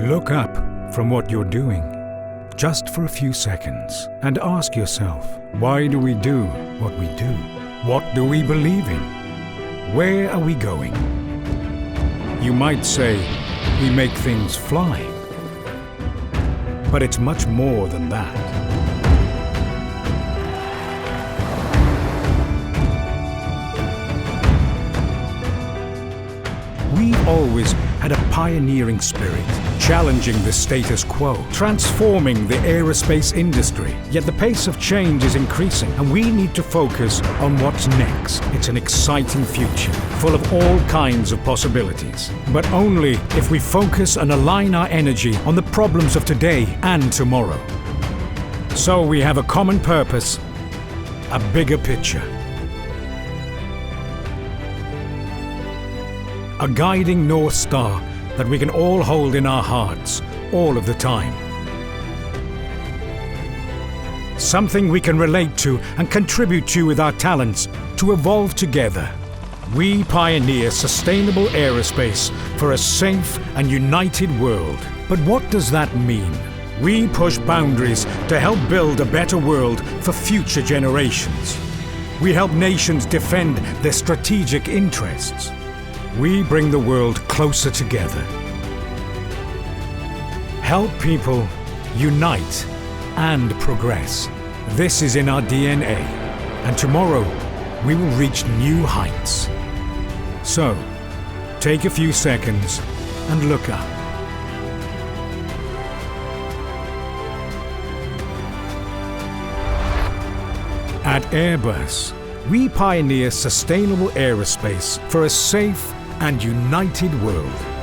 Look up from what you're doing, just for a few seconds, and ask yourself, why do we do what we do? What do we believe in? Where are we going? You might say, we make things fly. But it's much more than that. We've always had a pioneering spirit, challenging the status quo, transforming the aerospace industry. Yet the pace of change is increasing, and we need to focus on what's next. It's an exciting future, full of all kinds of possibilities. But only if we focus and align our energy on the problems of today and tomorrow. So we have a common purpose, a bigger picture. A guiding North Star that we can all hold in our hearts, all of the time. Something we can relate to and contribute to with our talents to evolve together. We pioneer sustainable aerospace for a safe and united world. But what does that mean? We push boundaries to help build a better world for future generations. We help nations defend their strategic interests. We bring the world closer together. Help people unite and progress. This is in our DNA, and tomorrow we will reach new heights. So, take a few seconds and look up. At Airbus, we pioneer sustainable aerospace for a safe and united world.